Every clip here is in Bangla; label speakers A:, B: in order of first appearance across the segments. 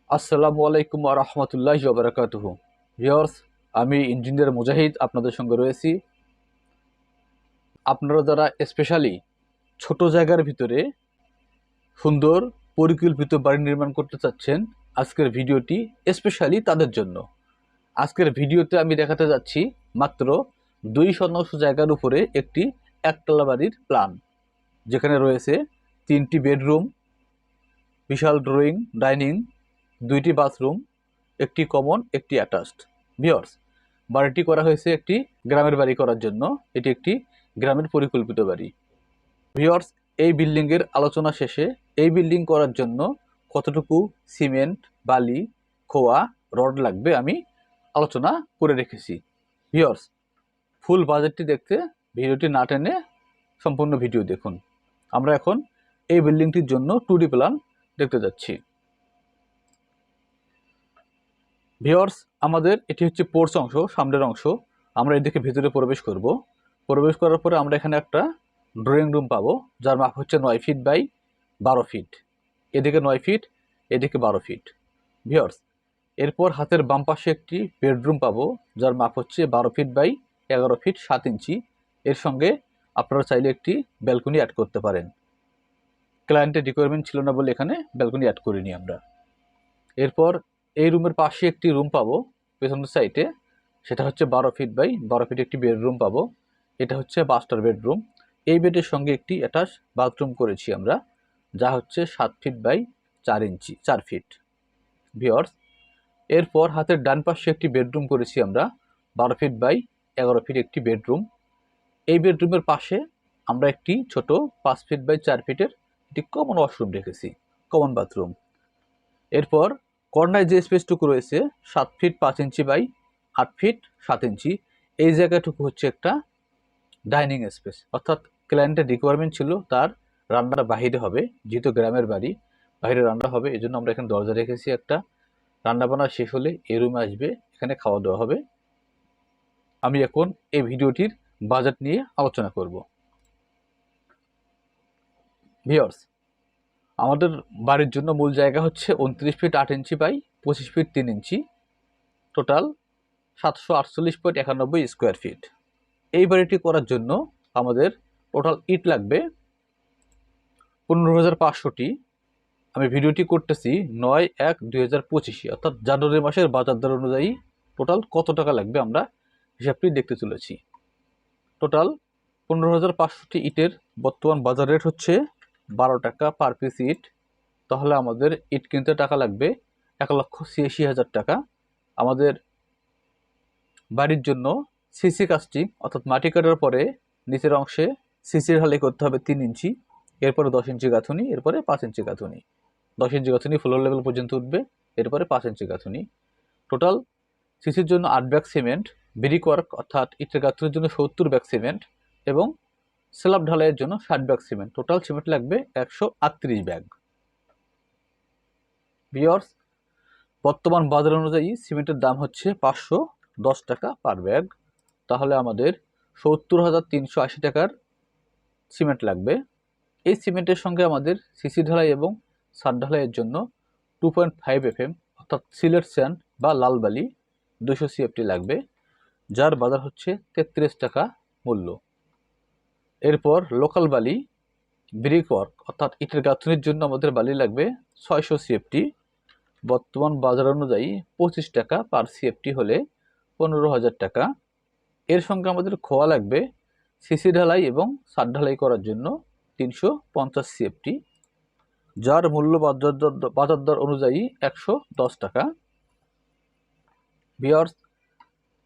A: আসসালামু আলাইকুম ওয়া রাহমাতুল্লাহি ওয়া বারাকাতুহু। ভিউয়ার্স, আমি ইঞ্জিনিয়ার মুজাহিদ আপনাদের সঙ্গে রয়েছি। আপনারা যারা স্পেশালি ছোট জায়গার ভিতরে সুন্দর পরিকল্পিত বাড়ি নির্মাণ করতে চাচ্ছেন, আজকের ভিডিওটি স্পেশালি তাদের জন্য। আজকের ভিডিওতে আমি দেখাতে যাচ্ছি মাত্র 200 জায়গার উপরে একটি একতলা বাড়ির প্ল্যান, যেখানে রয়েছে 3টি বেডরুম, বিশাল ড্রয়িং ডাইনিং, 2টি বাথরুম, একটি কমন, একটি অ্যাটাচড। ভিউয়ার্স, বাড়িটি করা হয়েছে একটি গ্রামের বাড়ি করার জন্য। এটি একটি গ্রামের পরিকল্পিত বাড়ি। ভিউয়ার্স, এই বিল্ডিংয়ের আলোচনা শেষে এই বিল্ডিং করার জন্য কতটুকু সিমেন্ট, বালি, খোয়া, রড লাগবে আমি আলোচনা করে রেখেছি। ভিউয়ার্স, ফুল বাজেটটি দেখতে ভিডিওটি না টেনে সম্পূর্ণ ভিডিও দেখুন। আমরা এখন এই বিল্ডিংটির জন্য 2D প্ল্যান দেখতে যাচ্ছি। ভিউয়ার্স, আমাদের এটি হচ্ছে পোর্চ অংশ, সামনের অংশ। আমরা এদিকে ভিতরে প্রবেশ করব। প্রবেশ করার পরে আমরা এখানে একটা ড্রয়িং রুম পাবো, যার মাপ হচ্ছে 9 ফিট বাই 12 ফিট। এদিকে 9 ফিট, এদিকে 12 ফিট। ভিউয়ার্স, এরপর হাতের বাম পাশে একটি বেডরুম পাবো, যার মাপ হচ্ছে 12 ফিট বাই 11 ফিট 7 ইঞ্চি। এর সঙ্গে আপনারা চাইলে একটি ব্যালকনি অ্যাড করতে পারেন। ক্লায়েন্টের রিকোয়ারমেন্ট ছিল না বলে এখানে ব্যালকনি অ্যাড করিনি আমরা। এরপর এই রুমের পাশে একটি রুম পাবো পেছনের সাইডে, সেটা হচ্ছে 12 ফিট বাই 12 ফিট একটি বেডরুম পাবো। এটা হচ্ছে মাস্টার বেডরুম। এই বেডের সঙ্গে একটি অ্যাটাচ বাথরুম করেছি আমরা, যা হচ্ছে 7 feet by 4 inch 4 feet. Viewers, এরপর হাতের ডান পাশে একটি বেডরুম করেছি আমরা, 12 ফিট বাই 11 ফিট একটি বেডরুম। এই বেডরুমের পাশে আমরা একটি ছোট 5 ফিট বাই 4 ফিটের একটি কমন ওয়াশরুম রেখেছি, কমন বাথরুম। এরপর কর্নায় যে স্পেসটুকু রয়েছে 7 ফিট 5 ইঞ্চি বাই 8 ফিট 7 ইঞ্চি, এই জায়গাটুকু হচ্ছে একটা ডাইনিং স্পেস। অর্থাৎ ক্লায়েন্টের রিকোয়ারমেন্ট ছিল তার রান্নাটা বাহিরে হবে, যেহেতু গ্রামের বাড়ি, বাইরে রান্না হবে। এই জন্য আমরা এখানে দরজা রেখেছি একটা। রান্নাবান্না শেষ হলে এই রুমে আসবে, এখানে খাওয়া দাওয়া হবে। আমি এখন এই ভিডিওটির বাজেট নিয়ে আলোচনা করব। ভিউয়ার্স, আমাদের বাড়ির জন্য মূল জায়গা হচ্ছে 29 feet 8 inch by 25 feet 3 inch, total 748.91 square feet. এই বাড়িটি করার জন্য আমাদের টোটাল ইট লাগবে 15,500টি। আমি ভিডিওটি করতেছি 9/1/2025, অর্থাৎ জানুয়ারি মাসের বাজার দর অনুযায়ী টোটাল কত টাকা লাগবে আমরা হিসাবটি দেখতে চলেছি। টোটাল 15,500টি ইটের বর্তমান বাজার রেট হচ্ছে 12 টাকা পার পিস ইট। তাহলে আমাদের ইট কিনতে টাকা লাগবে 1,86,000 টাকা। আমাদের বাড়ির জন্য সিসি কাস্টিং, অর্থাৎ মাটি কাটার পরে নিচের অংশে সিসি ঢালাই করতে হবে 3 ইঞ্চি, এরপরে 10 ইঞ্চি গাঁথুনি, এরপরে 5 ইঞ্চি গাঁথুনি। 10 ইঞ্চি গাঁথুনি ফ্লোর লেভেল পর্যন্ত উঠবে, এরপরে 5 ইঞ্চি গাঁথুনি। টোটাল সিসির জন্য 8 ব্যাগ সিমেন্ট, ব্রিক ওয়ার্ক অর্থাৎ ইটের গাঁথুনির জন্য 70 ব্যাগ সিমেন্ট এবং স্ল্যাব ঢালাইয়ের জন্য 60 ব্যাগ সিমেন্ট। টোটাল সিমেন্ট লাগবে 138 ব্যাগ। ভিউয়ার্স, বর্তমান বাজার অনুযায়ী সিমেন্টের দাম হচ্ছে 510 টাকা পার ব্যাগ। তাহলে আমাদের 70,380 টাকার সিমেন্ট লাগবে। এই সিমেন্টের সঙ্গে আমাদের সিসি ঢালাই এবং ছাদ ঢালাইয়ের জন্য 2.5 FM অর্থাৎ সিলেট স্যান্ড বা লাল বালি 200 CFT লাগবে, যার বাজার হচ্ছে 33 টাকা মূল্য। এরপর লোকাল বালি, ব্রিক ওয়ার্ক অর্থাৎ ইটের গাঁথুনির জন্য আমাদের বালি লাগবে 600 CFT। বর্তমান বাজার অনুযায়ী 25 টাকা পার CFT হলে 15,000 টাকা। এর সঙ্গে আমাদের খোয়া লাগবে সিসি ঢালাই এবং ছাদ ঢালাই করার জন্য 350 CFT, যার মূল্য বাজার দর অনুযায়ী 110 টাকা। ভিউয়ার্স,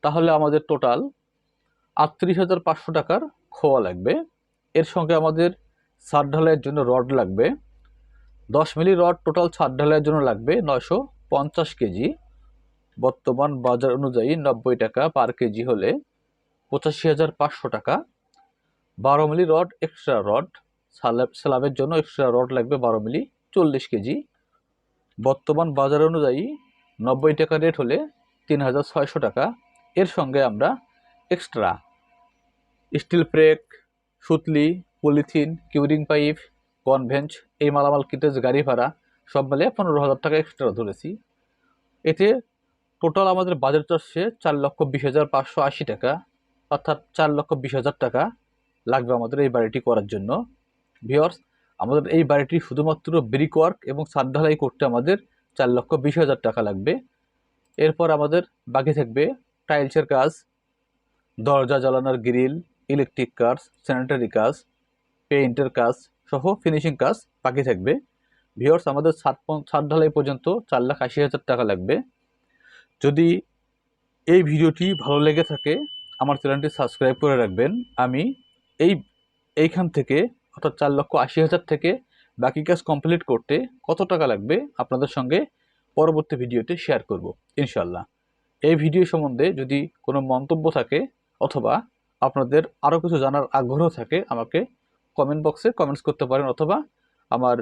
A: তাহলে আমাদের টোটাল 38,500 টাকার খোয়া লাগবে। এর সঙ্গে আমাদের ছাদ ঢালাইয়ের জন্য রড লাগবে 10 মিলি রড। টোটাল ছাদ ঢালাইয়ের জন্য লাগবে 950 কেজি। বর্তমান বাজার অনুযায়ী 90 টাকা পার কেজি হলে 85,500 টাকা। 12 মিলি রড এক্সট্রা রড, স্ল্যাবের জন্য এক্সট্রা রড লাগবে 12 মিলি 40 কেজি। বর্তমান বাজার অনুযায়ী 90 টাকা রেট হলে 3,600 টাকা। এর সঙ্গে আমরা এক্সট্রা স্টিল ব্রেক, সুতলি, পলিথিন, কিউরিং পাইপ, কনভেন্স, এই মালামাল কিনতে গাড়ি ভাড়া সব মিলে 15,000 টাকা এক্সট্রা ধরেছি। এতে টোটাল আমাদের বাজেট আসছে 4,20,580 টাকা, অর্থাৎ 4,20,000 টাকা লাগবে আমাদের এই বাড়িটি করার জন্য। ভিউয়ার্স, আমাদের এই বাড়িটি শুধুমাত্র ব্রিক ওয়ার্ক এবং ছাদ ঢালাই করতে আমাদের 4,20,000 টাকা লাগবে। এরপর আমাদের বাকি থাকবে টাইলসের কাজ, দরজা জ্বালানোর গ্রিল, ইলেকট্রিক কাজ, স্যানিটারি কাজ, পেইন্টের কাজ সহ ফিনিশিং কাজ বাকি থাকবে। ভিউয়ার্স, আমাদের ছাদ ঢালাই পর্যন্ত 4,80,000 টাকা লাগবে। যদি এই ভিডিওটি ভালো লেগে থাকে আমার চ্যানেলটি সাবস্ক্রাইব করে রাখবেন। আমি এইখান থেকে অর্থাৎ 4,80,000 থেকে বাকি কাজ কমপ্লিট করতে কত টাকা লাগবে আপনাদের সঙ্গে পরবর্তী ভিডিওতে শেয়ার করব ইনশাল্লাহ। এই ভিডিও সম্বন্ধে যদি কোনো মন্তব্য থাকে অথবা আপনাদের আরও কিছু জানার আগ্রহ থাকে আমাকে কমেন্ট বক্সে কমেন্টস করতে পারেন, অথবা আমার